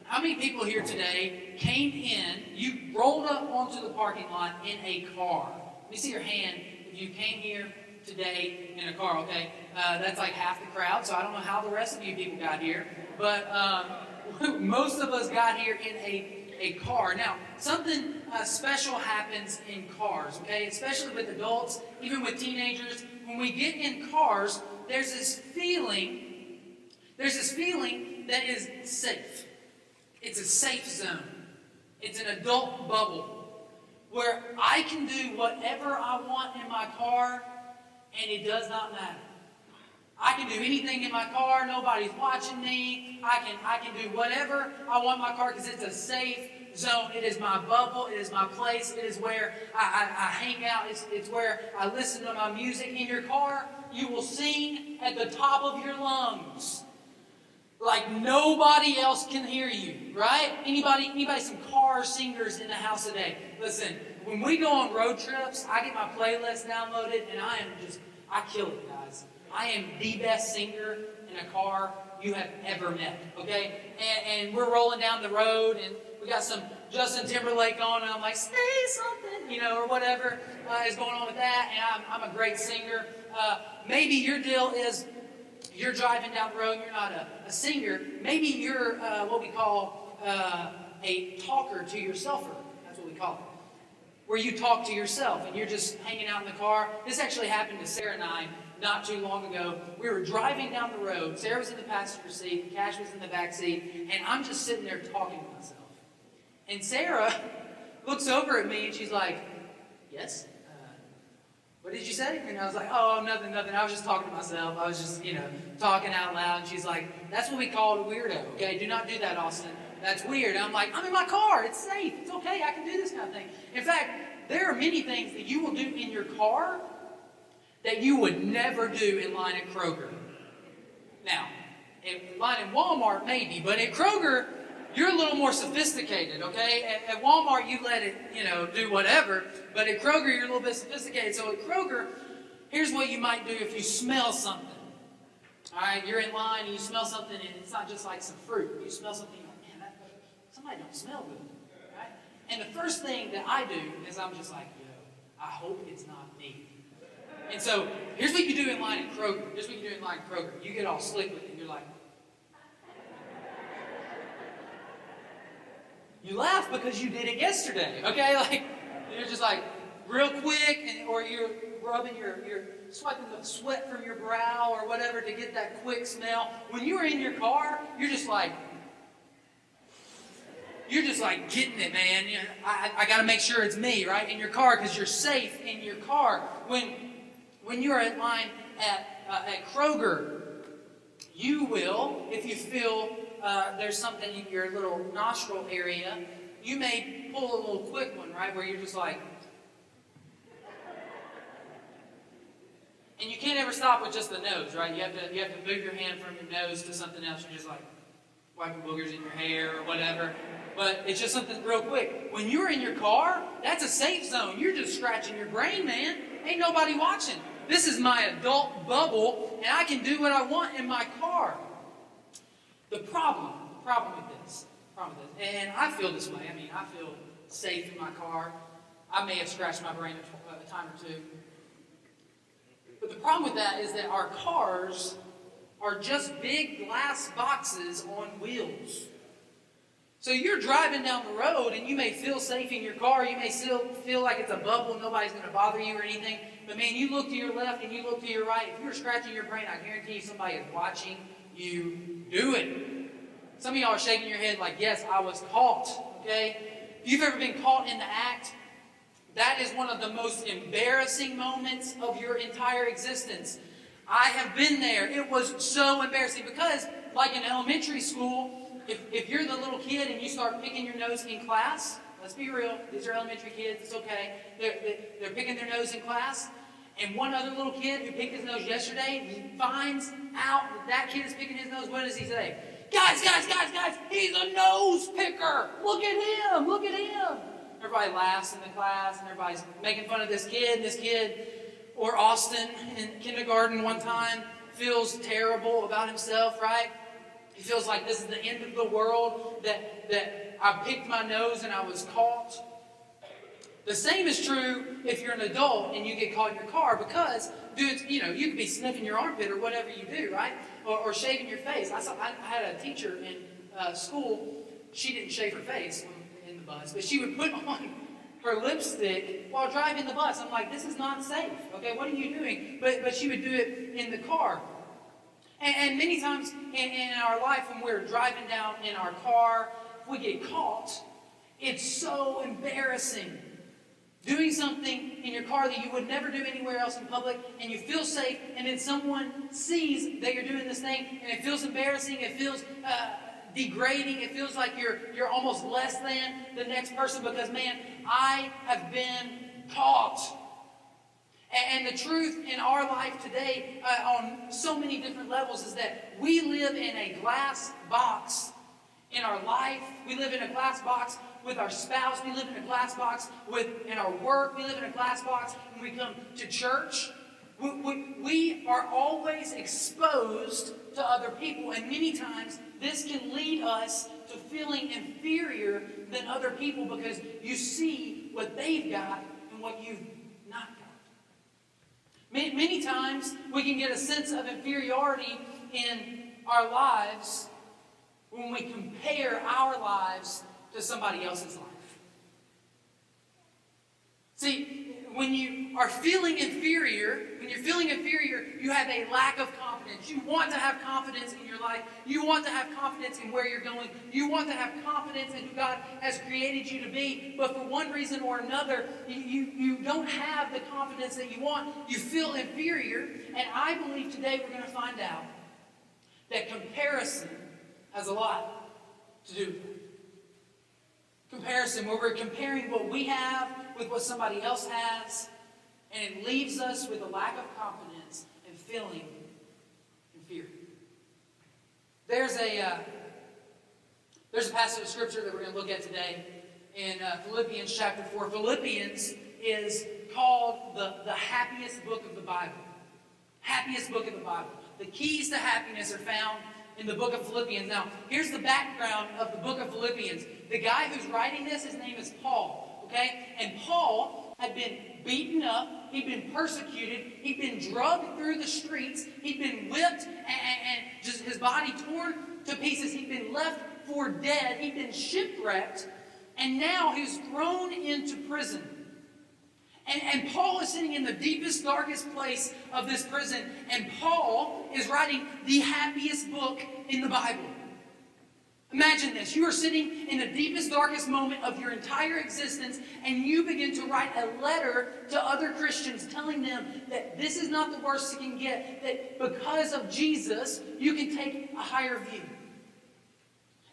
How many people here today came in, you rolled up onto the parking lot in a car? Let me see your hand if you came here today in a car, okay? That's like half the crowd, so I don't know how the rest of you people got here. But most of us got here in a car. Now, something special happens in cars, okay? Especially with adults, even with teenagers. When we get in cars, there's this feeling that is safe. It's a safe zone. It's an adult bubble where I can do whatever I want in my car and it does not matter. I can do anything in my car. Nobody's watching me. I can do whatever I want in my car because it's a safe zone. It is my bubble. It is my place. It is where I hang out. It's where I listen to my music. In your car, you will sing at the top of your lungs. Like nobody else can hear you, right? Anybody some car singers in the house today? Listen, when we go on road trips, I get my playlist downloaded and I kill it, guys. I am the best singer in a car you have ever met, okay? And we're rolling down the road and we got some Justin Timberlake on and I'm like, say something, or whatever is going on with that. And I'm a great singer. Maybe your deal is you're driving down the road and you're not a singer. Maybe you're what we call a talker to yourselfer. That's what we call it. Where you talk to yourself and you're just hanging out in the car. This actually happened to Sarah and I not too long ago. We were driving down the road. Sarah was in the passenger seat. Cash was in the back seat. And I'm just sitting there talking to myself. And Sarah looks over at me and she's like, yes? What did you say? And I was like, oh, nothing. I was just talking to myself. I was just, talking out loud. And she's like, that's what we call a weirdo, okay? Do not do that, Austin. That's weird. And I'm like, I'm in my car. It's safe. It's okay. I can do this kind of thing. In fact, there are many things that you will do in your car that you would never do in line at Kroger. Now, in line at Walmart, maybe. But at Kroger, you're a little more sophisticated, okay? At Walmart, you let it, do whatever. But at Kroger, you're a little bit sophisticated. So at Kroger, here's what you might do if you smell something. All right, you're in line and you smell something, and it's not just like some fruit. You smell something, you're like, man, somebody don't smell good, right? And the first thing that I do is I'm just like, I hope it's not me. And so here's what you do in line at Kroger. You get all slick with it. You're like, you laugh because you did it yesterday, okay? Like, you're just like, real quick, or you're rubbing you're swiping the sweat from your brow or whatever to get that quick smell. When you're in your car, you're just like getting it, man. I got to make sure it's me, right? In your car, because you're safe in your car. When you're in line at Kroger, you will, if you feel there's something in your little nostril area, you may pull a little quick one, right? Where you're just like, and you can't ever stop with just the nose, right? You have to move your hand from your nose to something else. You're just like wiping boogers in your hair or whatever. But it's just something real quick. When you're in your car, that's a safe zone. You're just scratching your brain, man. Ain't nobody watching. This is my adult bubble, and I can do what I want in my car. The problem with this, and I feel this way. I mean, I feel safe in my car. I may have scratched my brain a time or two. But the problem with that is that our cars are just big glass boxes on wheels. So you're driving down the road and you may feel safe in your car. You may still feel like it's a bubble. Nobody's going to bother you or anything. But man, you look to your left and you look to your right. If you're scratching your brain, I guarantee you somebody is watching you do it. Some of y'all are shaking your head like, yes, I was caught. Okay? If you've ever been caught in the act, that is one of the most embarrassing moments of your entire existence. I have been there. It was so embarrassing because, like in elementary school, if you're the little kid and you start picking your nose in class, let's be real, these are elementary kids, it's okay. They're picking their nose in class, and one other little kid who picked his nose yesterday finds out that kid is picking his nose. What does he say? Guys, he's a nose picker. Look at him. Everybody laughs in the class, and everybody's making fun of this kid, or Austin in kindergarten one time feels terrible about himself, right? It feels like this is the end of the world, that I picked my nose and I was caught. The same is true if you're an adult and you get caught in your car because, dude, you could be sniffing your armpit or whatever you do, right? Or shaving your face. I had a teacher in school. She didn't shave her face in the bus, but she would put on her lipstick while driving the bus. I'm like, this is not safe. Okay, what are you doing? But she would do it in the car. And many times in our life when we're driving down in our car, if we get caught, it's so embarrassing. Doing something in your car that you would never do anywhere else in public, and you feel safe, and then someone sees that you're doing this thing, and it feels embarrassing, it feels degrading, it feels like you're almost less than the next person because, man, I have been caught. And the truth in our life today on so many different levels is that we live in a glass box in our life. We live in a glass box with our spouse. We live in a glass box in our work. We live in a glass box when we come to church. We are always exposed to other people, and many times this can lead us to feeling inferior than other people because you see what they've got and what you've not got. Many times we can get a sense of inferiority in our lives when we compare our lives to somebody else's life. See, when you are feeling inferior, you have a lack of confidence. You want to have confidence in your life. You want to have confidence in where you're going. You want to have confidence in who God has created you to be. But for one reason or another, you don't have the confidence that you want. You feel inferior. And I believe today we're going to find out that comparison has a lot to do with it. Comparison, where we're comparing what we have with what somebody else has, and it leaves us with a lack of confidence and feeling inferior. There's a passage of scripture that we're going to look at today in Philippians chapter 4. Philippians is called the happiest book of the Bible. Happiest book of the Bible. The keys to happiness are found in the book of Philippians. Now, here's the background of the book of Philippians. The guy who's writing this, his name is Paul. Okay? And Paul had been beaten up. He'd been persecuted. He'd been dragged through the streets. He'd been whipped and just his body torn to pieces. He'd been left for dead. He'd been shipwrecked. And now he's thrown into prison. And Paul is sitting in the deepest, darkest place of this prison. And Paul is writing the happiest book in the Bible. Imagine this. You are sitting in the deepest, darkest moment of your entire existence, and you begin to write a letter to other Christians telling them that this is not the worst it can get, that because of Jesus, you can take a higher view.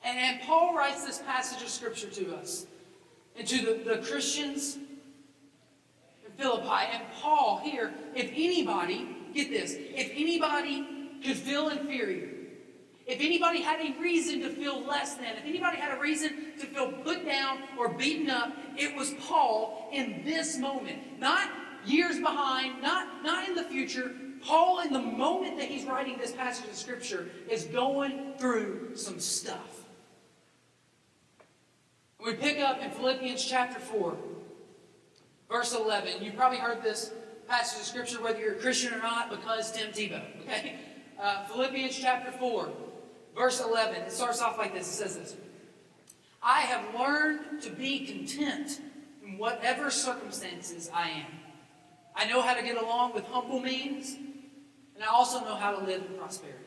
And Paul writes this passage of Scripture to us, and to the Christians in Philippi. And Paul here, if anybody, get this, if anybody could feel inferior, if anybody had a reason to feel less than, if anybody had a reason to feel put down or beaten up, it was Paul in this moment. Not years behind, not in the future. Paul, in the moment that he's writing this passage of Scripture, is going through some stuff. We pick up in Philippians chapter 4, verse 11. You've probably heard this passage of Scripture, whether you're a Christian or not, because Tim Tebow. Okay? Philippians chapter 4. Verse 11, it starts off like this. It says this: I have learned to be content in whatever circumstances I am. I know how to get along with humble means, and I also know how to live in prosperity.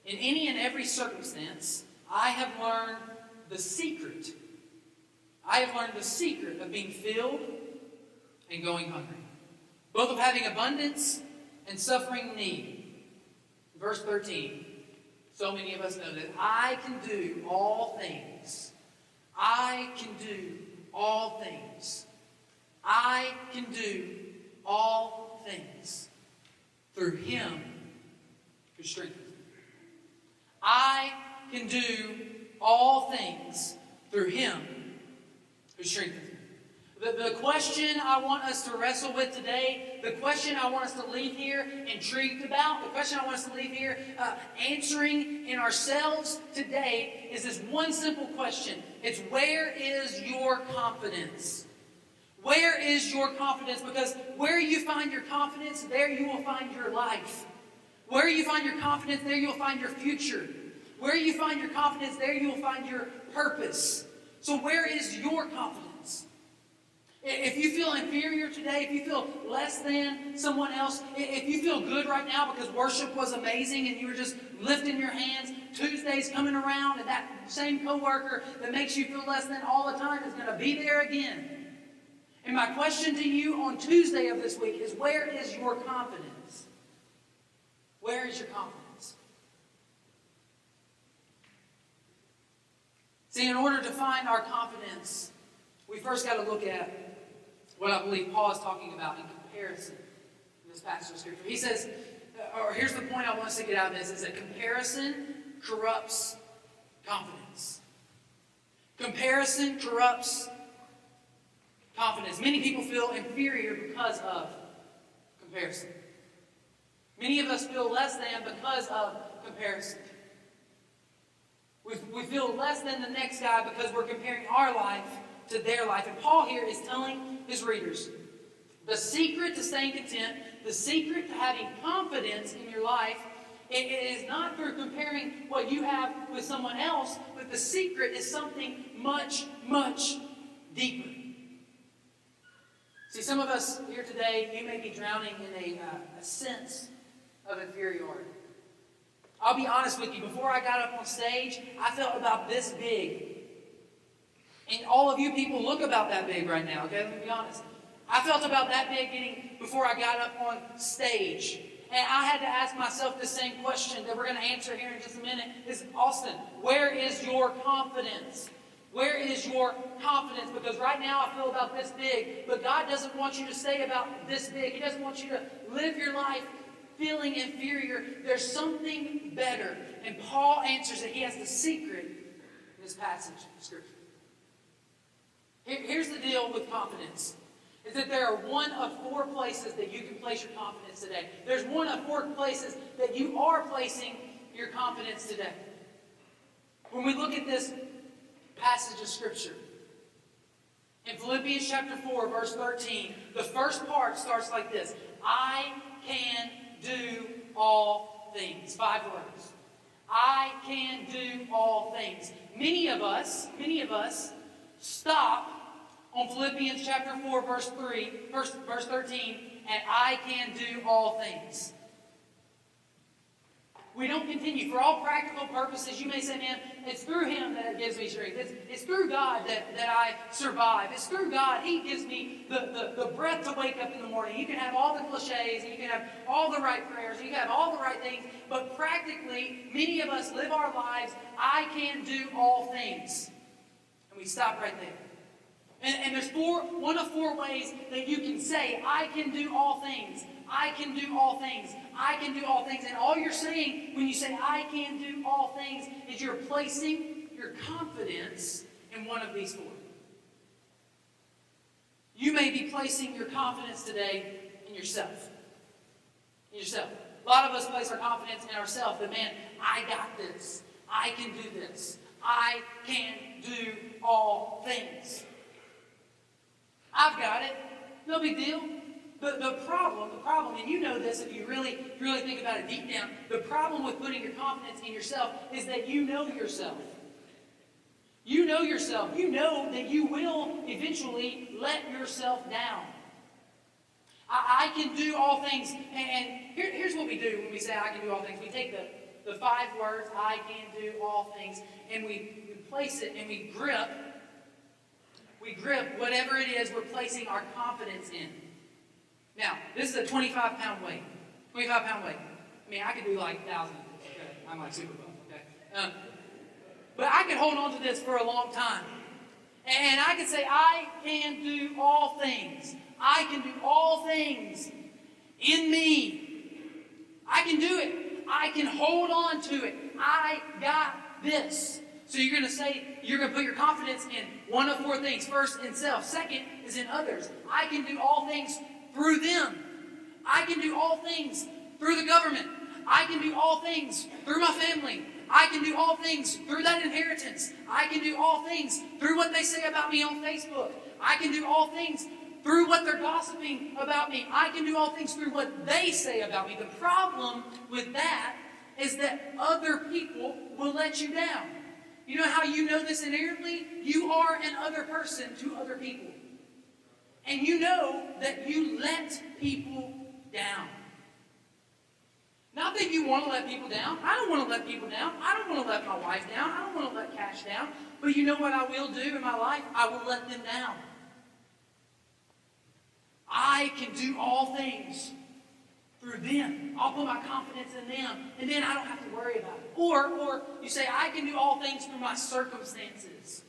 In any and every circumstance, I have learned the secret. I have learned the secret of being filled and going hungry, both of having abundance and suffering need. Verse 13. So many of us know that I can do all things. I can do all things. I can do all things through Him who strengthens me. I can do all things through Him who strengthens me. The question I want us to wrestle with today, the question I want us to leave here intrigued about, the question I want us to leave here answering in ourselves today is this one simple question. It's, where is your confidence? Where is your confidence? Because where you find your confidence, there you will find your life. Where you find your confidence, there you'll find your future. Where you find your confidence, there you will find your purpose. So where is your confidence? If you feel inferior today, if you feel less than someone else, if you feel good right now because worship was amazing and you were just lifting your hands, Tuesday's coming around and that same coworker that makes you feel less than all the time is going to be there again. And my question to you on Tuesday of this week is, where is your confidence? Where is your confidence? See, in order to find our confidence, we first got to look at what I believe Paul is talking about in comparison in this passage of Scripture. He says, or here's the point I want us to get out of this, is that comparison corrupts confidence. Comparison corrupts confidence. Many people feel inferior because of comparison. Many of us feel less than because of comparison. We feel less than the next guy because we're comparing our life to their life. And Paul here is telling his readers, the secret to staying content, the secret to having confidence in your life, it is not through comparing what you have with someone else, but the secret is something much, much deeper. See, some of us here today, you may be drowning in a sense of inferiority. I'll be honest with you, before I got up on stage, I felt about this big. And all of you people look about that big right now, okay? Let me be honest. I felt about that big before I got up on stage. And I had to ask myself the same question that we're going to answer here in just a minute. Is, Austin, where is your confidence? Where is your confidence? Because right now I feel about this big, but God doesn't want you to stay about this big. He doesn't want you to live your life feeling inferior. There's something better. And Paul answers it. He has the secret in this passage of Scripture. Here's the deal with confidence, is that there are one of four places that you can place your confidence today. There's one of four places that you are placing your confidence today. When we look at this passage of Scripture, in Philippians chapter 4, verse 13, the first part starts like this. I can do all things. 5 words. I can do all things. Many of us stop on Philippians chapter 4, verse 13, and I can do all things. We don't continue. For all practical purposes, you may say, man, it's through Him that it gives me strength. It's through God that I survive. It's through God. He gives me the breath to wake up in the morning. You can have all the cliches, and you can have all the right prayers, and you can have all the right things, but practically, many of us live our lives, I can do all things. And we stop right there. And there's one of four ways that you can say, I can do all things. I can do all things. I can do all things. And all you're saying when you say, I can do all things, is you're placing your confidence in one of these four. You may be placing your confidence today in yourself. In yourself. A lot of us place our confidence in ourselves. That, man, I got this. I can do this. I can do all things. I've got it. No big deal. The problem, and you know this if you really think about it deep down, the problem with putting your confidence in yourself is that you know yourself. You know yourself. You know that you will eventually let yourself down. I can do all things. And here's what we do when we say I can do all things. We take the 5 words, I can do all things, and we place it and we grip whatever it is we're placing our confidence in. Now, this is a 25-pound weight. 25-pound weight. I mean, I could do like 1,000 of this, okay? I'm like super buff, okay? But I could hold on to this for a long time. And I could say, I can do all things. I can do all things in me. I can do it. I can hold on to it. I got this. So you're going to say, you're going to put your confidence in one of four things. First, in self. Second is in others. I can do all things through them. I can do all things through the government. I can do all things through my family. I can do all things through that inheritance. I can do all things through what they say about me on Facebook. I can do all things through what they're gossiping about me. I can do all things through what they say about me. The problem with that is that other people will let you down. You know how you know this inherently? You are an other person to other people. And you know that you let people down. Not that you want to let people down. I don't want to let people down. I don't want to let my wife down. I don't want to let Cash down. But you know what I will do in my life? I will let them down. I can do all things through them. I'll put my confidence in them, and then I don't have to worry about it. Or you say, I can do all things through my circumstances.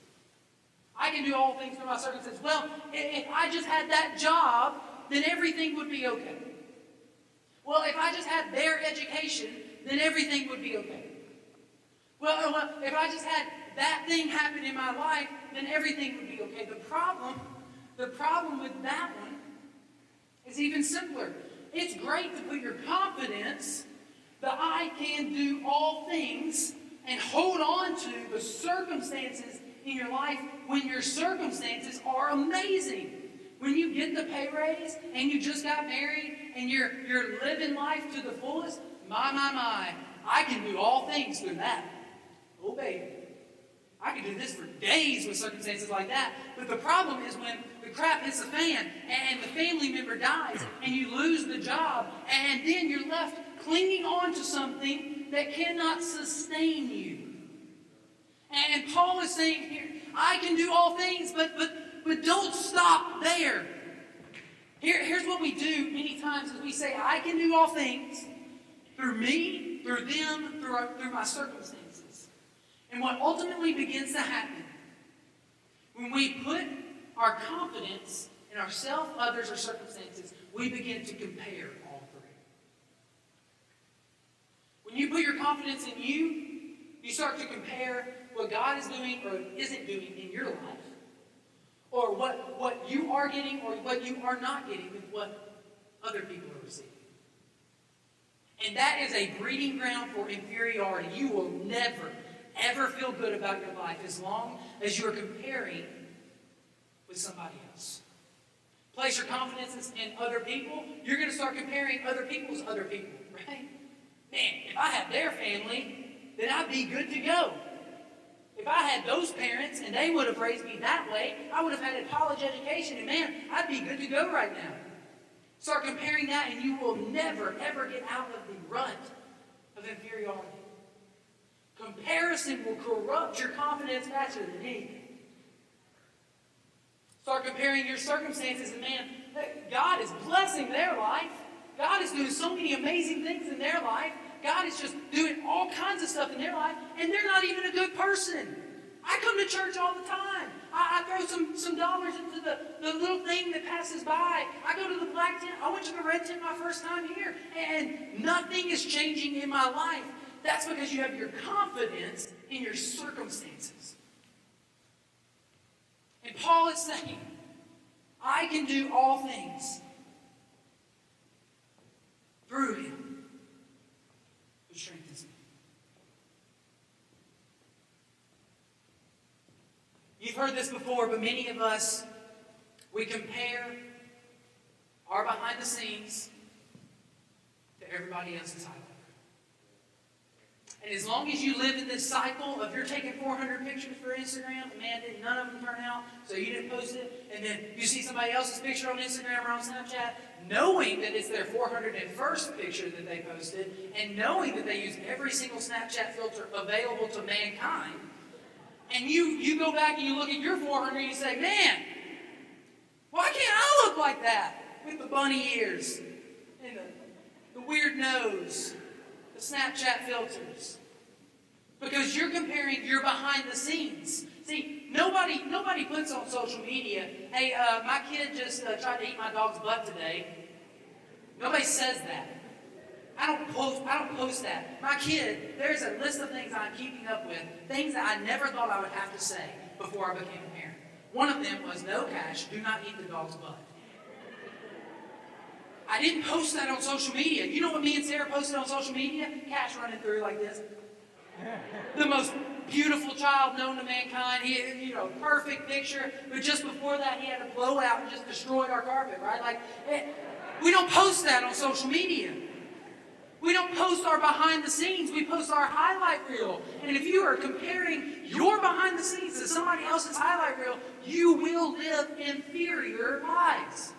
I can do all things through my circumstances. Well, if I just had that job, then everything would be okay. Well, if I just had their education, then everything would be okay. Well, if I just had that thing happen in my life, then everything would be okay. The problem with that one is even simpler. It's great to put your confidence that I can do all things and hold on to the circumstances in your life when your circumstances are amazing. When you get the pay raise and you just got married and you're living life to the fullest, my, I can do all things through that. Oh, baby. I can do this for days with circumstances like that. But the problem is when the crap hits the fan and the family member dies and you lose the job and then you're left clinging on to something that cannot sustain you. And Paul is saying here, I can do all things, but don't stop there. Here's what we do many times is we say, I can do all things through me, through them, through my circumstances. And what ultimately begins to happen when we put our confidence in ourselves, others, or circumstances, we begin to compare all three. When you put your confidence in you, you start to compare what God is doing or isn't doing in your life, or what you are getting or what you are not getting with what other people are receiving. And that is a breeding ground for inferiority. You will never, ever feel good about your life as long as you are comparing with somebody else. Place your confidence in other people, you're going to start comparing other people's other people, right? Man, if I had their family, then I'd be good to go. If I had those parents and they would have raised me that way, I would have had a college education, and man, I'd be good to go right now. Start comparing that and you will never, ever get out of the rut of inferiority. Comparison will corrupt your confidence faster than anything. Start comparing your circumstances, and man, God is blessing their life. God is doing so many amazing things in their life. God is just doing all kinds of stuff in their life, and they're not even a good person. I come to church all the time. I throw some dollars into the little thing that passes by. I go to the black tent. I went to the red tent my first time here, and nothing is changing in my life. That's because you have your confidence in your circumstances. And Paul is saying, I can do all things through him who strengthens me. You've heard this before, but many of us, we compare our behind the scenes to everybody else's highlight. And as long as you live in this cycle of you're taking 400 pictures for Instagram, man, none of them turn out, so you didn't post it, and then you see somebody else's picture on Instagram or on Snapchat, knowing that it's their 401st picture that they posted, and knowing that they use every single Snapchat filter available to mankind, and you go back and you look at your 400 and you say, man, why can't I look like that? With the bunny ears and the weird nose. Snapchat filters. Because you're comparing your behind the scenes. See, nobody puts on social media, hey, my kid just tried to eat my dog's butt today. Nobody says that. I don't post that. My kid, there's a list of things I'm keeping up with, things that I never thought I would have to say before I became a parent. One of them was no cash, do not eat the dog's butt. I didn't post that on social media. You know what me and Sarah posted on social media? Cash running through like this. The most beautiful child known to mankind. He, perfect picture. But just before that, he had a blowout and just destroyed our carpet, right? We don't post that on social media. We don't post our behind the scenes. We post our highlight reel. And if you are comparing your behind the scenes to somebody else's highlight reel, you will live inferior lives.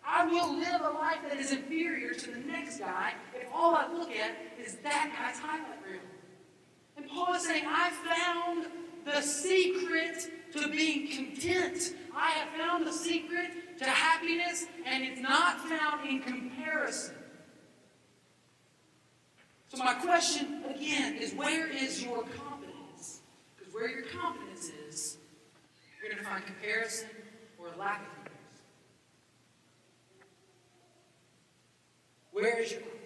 I will live a life that is inferior to the next guy if all I look at is that guy's highlight reel. And Paul is saying, I found the secret to being content. I have found the secret to happiness, and it's not found in comparison. So my question, again, is where is your confidence? Because where your confidence is, you're going to find comparison or lack of comparison. Where is your confidence?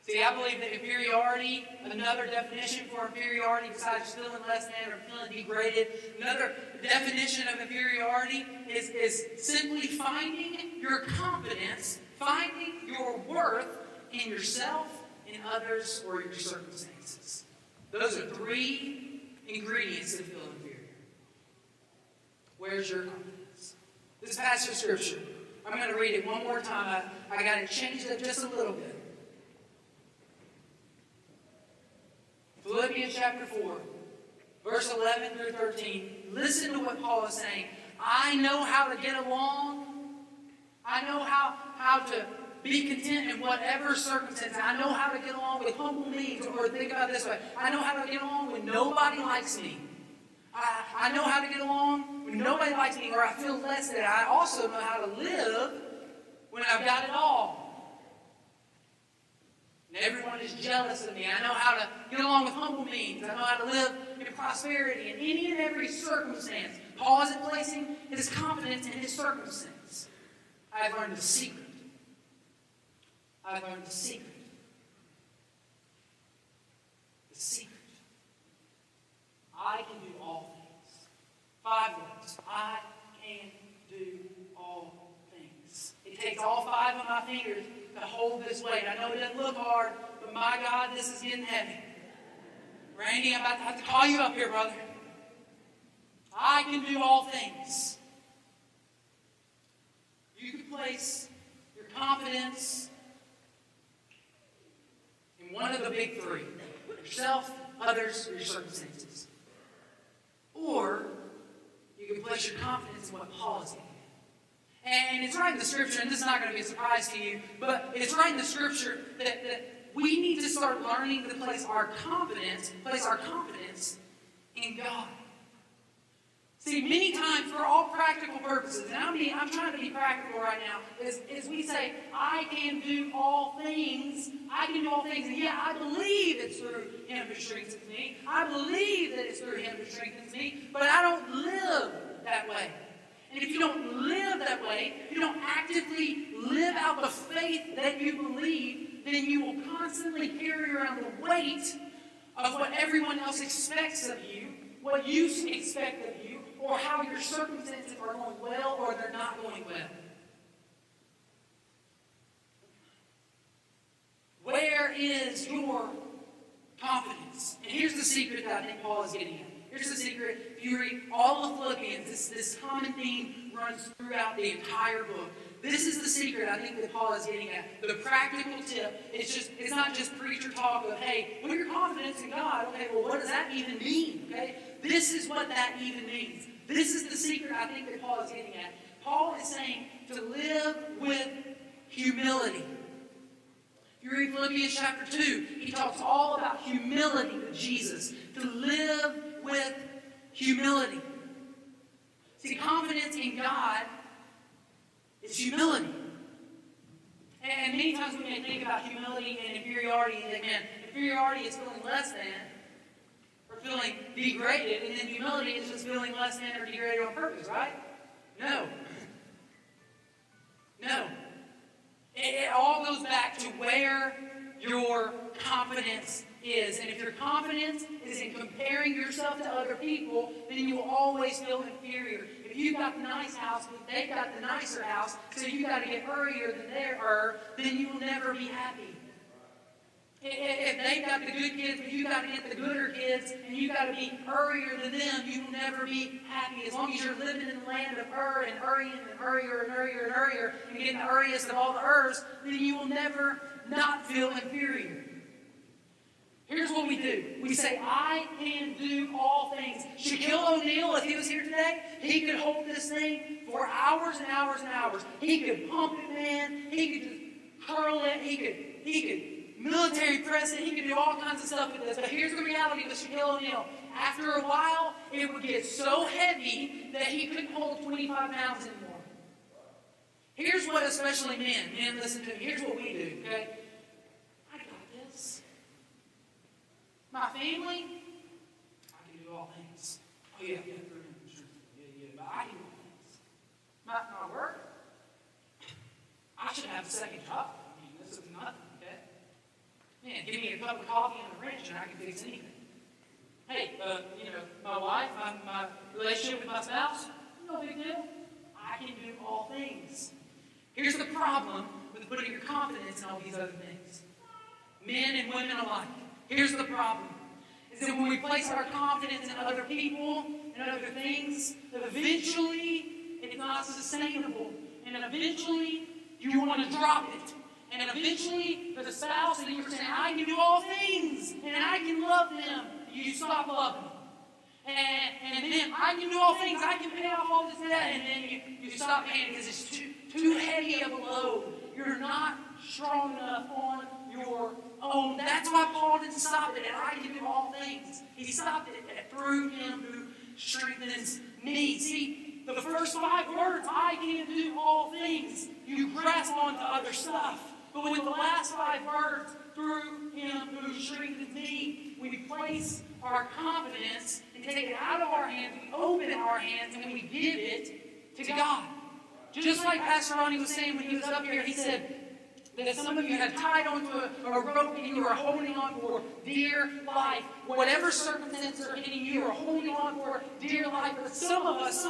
See, I believe that inferiority, another definition for inferiority besides feeling less than or feeling degraded, another definition of inferiority is simply finding your confidence, finding your worth in yourself, in others, or your circumstances. Those are three ingredients that feel inferior. Where's your confidence? This passage of Scripture, I'm going to read it one more time. I got to change it just a little bit. Philippians chapter 4, verse 11 through 13. Listen to what Paul is saying. I know how to get along. I know how to be content in whatever circumstance. I know how to get along with humble means. Or think about it this way. I know how to get along when nobody likes me. I know how to get along when nobody likes me or I feel less than. I also know how to live when I've got it all. And everyone is jealous of me. I know how to get along with humble means. I know how to live in prosperity in any and every circumstance. Paul isn't placing his confidence in his circumstance. I've learned the secret. I've learned the secret. The secret. I can do all things. 5 words. I can do all things. It takes all 5 of my fingers to hold this weight. I know it doesn't look hard, but my God, this is getting heavy. Randy, I'm about to have to call you up here, brother. I can do all things. You can place your confidence in one of the big 3. Yourself, others, or your circumstances. Or you can place your confidence in what Paul is saying. And it's right in the Scripture, and this is not going to be a surprise to you, but it's right in the Scripture that we need to start learning to place our confidence in God. See, many times, for all practical purposes, and I'm trying to be practical right now, is we say, I can do all things. I can do all things. And yeah, I believe it's through Him who strengthens me. I believe that it's through Him who strengthens me, but I don't live that way. And if you don't live that way, if you don't actively live out the faith that you believe, then you will constantly carry around the weight of what everyone else expects of you, what you expect of you, or how your circumstances are going well or they're not going well. Where is your confidence? And here's the secret that I think Paul is getting at. Here's the secret. If you read all of Philippians, this common theme runs throughout the entire book. This is the secret I think that Paul is getting at. The practical tip. It's not just preacher talk of, hey, put your confidence in God. Okay, well, what does that even mean? Okay, this is what that even means. This is the secret I think that Paul is getting at. Paul is saying to live with humility. If you read Philippians chapter 2, he talks all about humility with Jesus. To live with humility. See, confidence in God is humility. And many times we may think about humility and inferiority and think, man, inferiority is feeling less than or feeling degraded, and then humility is just feeling less than or degraded on purpose, right? No. No. It all goes back to where your confidence is. And if your confidence is in comparing yourself to other people, then you will always feel inferior. If you've got the nice house, but they've got the nicer house, so you've got to get earlier than they are, then you will never be happy. If they've got the good kids, but you've got to get the gooder kids, and you've got to be earlier than them, you will never be happy. As long as you're living in the land of and hurrying and hurrier and hurrier and hurrier, and getting the earliest of all the then you will never not feel inferior. Here's what we do. We say, I can do all things. Shaquille O'Neal, if he was here today, he could hold this thing for hours and hours and hours. He could pump it, man. He could just curl it. He could military press it. He could do all kinds of stuff with this. But here's the reality with Shaquille O'Neal. After a while, it would get so heavy that he couldn't hold 25 pounds anymore. Here's what especially men listen to me. Here's what we do, okay? I got this. My family, I can do all things. Oh yeah, sure. Yeah, but I can do all things. My work, I should have a second job. I mean, this is nothing, okay? Man, give me a cup of coffee and a wrench and I can fix anything. Hey, my wife, my relationship with my spouse, no big deal. I can do all things. Here's the problem with putting your confidence in all these other things. Men and women alike. Here's the problem. Is that when we place our confidence in other people and other things, that eventually it's not sustainable. And eventually you want to drop it. And eventually the spouse that you're saying, I can do all things and I can love them. You stop loving them. And then I can do all things. I can pay off all this debt. And then you stop paying because it's too heavy of a load. You're not strong enough on your own. That's why Paul didn't stop it at I can do all things. He stopped it at through him who strengthens me. See, the first 5 words, I can do all things, you grasp onto other stuff. But with the last 5 words, through him who strengthens me, we place our confidence and take it out of our hands, we open our hands, and we give it to God. Just like Pastor Ronnie was saying when he was up here, he said that some of you had tied onto a rope and you were holding on for dear life. Whatever circumstances are hitting you, you are holding on for dear life. But some of us,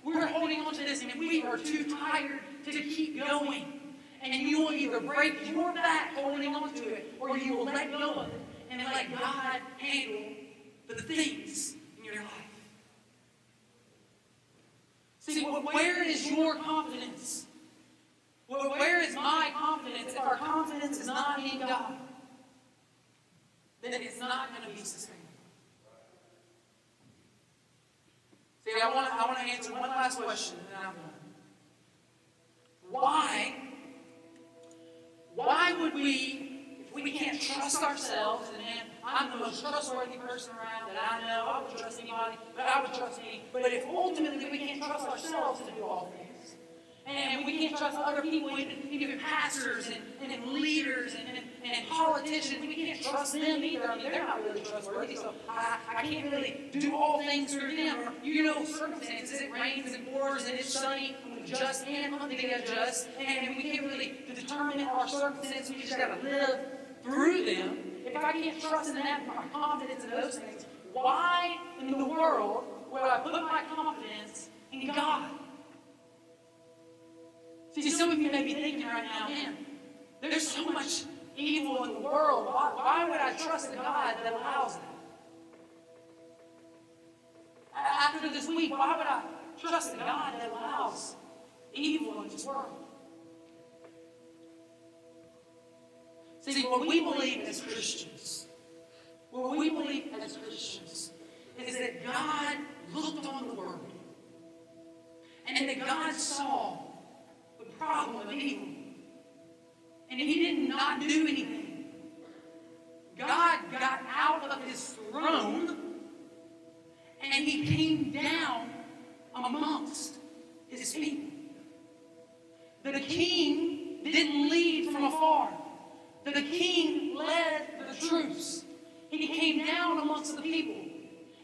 we're holding on to this and we are too tired to keep going. And you will either break your back holding on to it, or you will let go of it and let God handle the things in your life. See, where is your confidence? Where is my confidence? If our confidence is not in God, then it's not going to be sustainable. See, I want to answer one last question, and then I'm done. Why would we, if we can't trust ourselves, and man, I'm the most trustworthy person around that I know, I would trust anybody, but I would trust me. But if ultimately we can't trust ourselves to do all things, and we can't trust other people, even pastors and leaders and politicians, we can't trust them either. I mean, they're not really trustworthy, so I can't really do all things through them. Or, circumstances, it rains and pours and it's sunny, just and unjust, and we can't really determine our circumstances. We just got to live through them. If I can't trust in that, my confidence in those things, why in the world would I put my confidence in God? See, some of you may be thinking right now, man, there's so much evil in the world. Why would I trust a God that allows that? After this week, why would I trust a God that allows evil in this world? See, what we believe as Christians, is that God looked on the world and that God saw the problem of evil. And he did not do anything. God got out of his throne and he came down amongst his people. The king didn't lead from afar. The king led the troops. He came down amongst the people.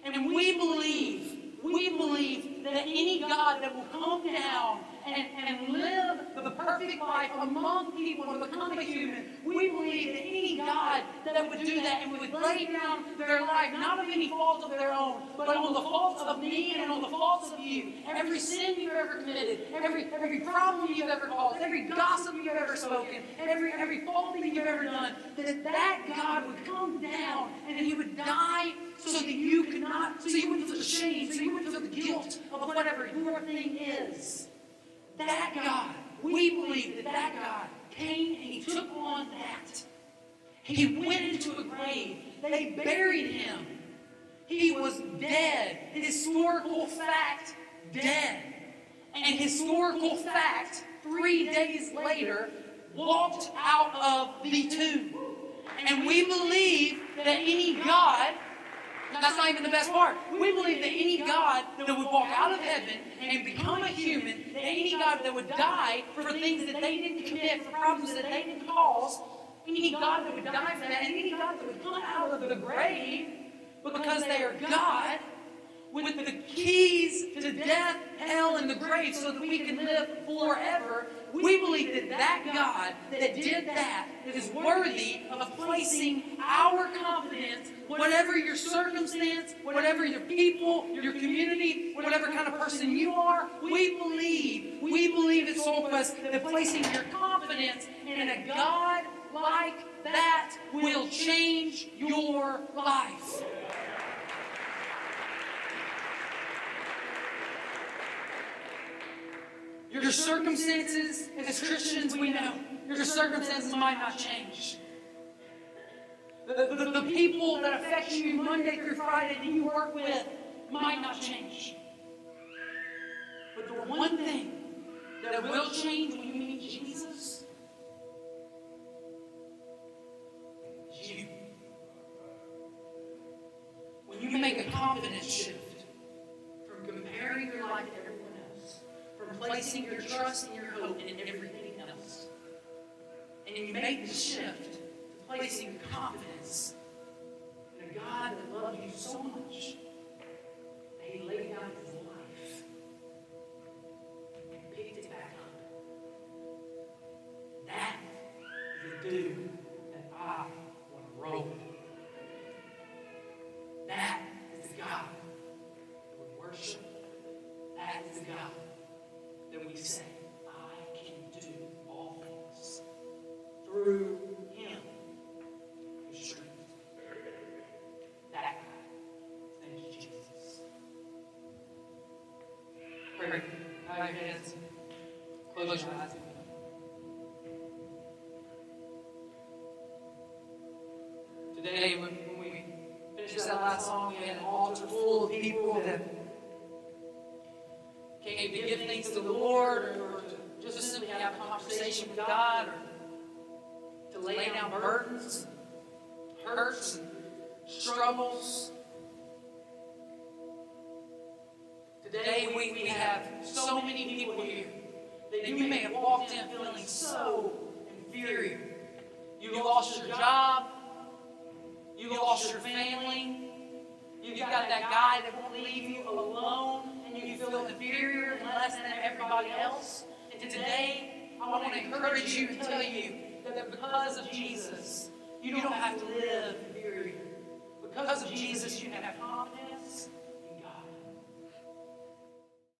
And we believe that any God that will come down and live the perfect life among people and become a human. We believe that any God that would do that and would lay down their life, not of any fault of their own, but on the faults of me and on the faults of you. Every sin you've ever committed, every problem you've ever caused, every gossip you've ever spoken, every fault that you've ever done, that God would come down and He would die so that you could not, so you wouldn't feel the shame, so you wouldn't feel the guilt of whatever your thing is. That God, we believe that God came and He took on that. He went into a grave. They buried Him. He was dead. Historical fact, dead. And historical fact, 3 days later, walked out of the tomb. And we believe that any God, that's not even the best part, we believe that any God that would walk out of heaven and become a human, that any God that would die for things that they didn't commit, for problems that they didn't cause, any God that would die for that, and any God that would come out of the grave because they are God, with the keys to death, hell, and the grave so that we can live forever. We believe that God that did that is worthy of placing our confidence, whatever your circumstance, whatever your people, your community, whatever kind of person you are, we believe at Soul Quest that placing your confidence in a God like that will change your life. Your circumstances, as Christians, we know, your circumstances might not change. The people that affect you Monday through Friday that you work with might not change. But the one thing that will change when you meet Jesus is you. When you make a confidence shift from comparing your life to everyone else, from placing your trust and your hope in everything else, and you make the shift to placing your confidence in a God that loves you so much that He laid down His life and picked it back up. That is the dude that I want to roll with. That is the God that we worship. That is the God that we say, I can do all things through Him who strengthens me. That guy, his name is Jesus. Pray. Bow your heads. Close your eyes. Today, when we finished that last song, we had an altar full of people that came to give thanks to the Lord, or to just simply have a conversation with God, or to lay down burdens, hurts, and struggles. Today we have so many people here that you may have walked in feeling so inferior. You lost your job. You lost your family. You've got that guy that won't leave you alone, and you feel inferior and less than everybody else. And today, I want to encourage you and tell you that because of Jesus, you don't have to live inferior. Because of Jesus, you have confidence.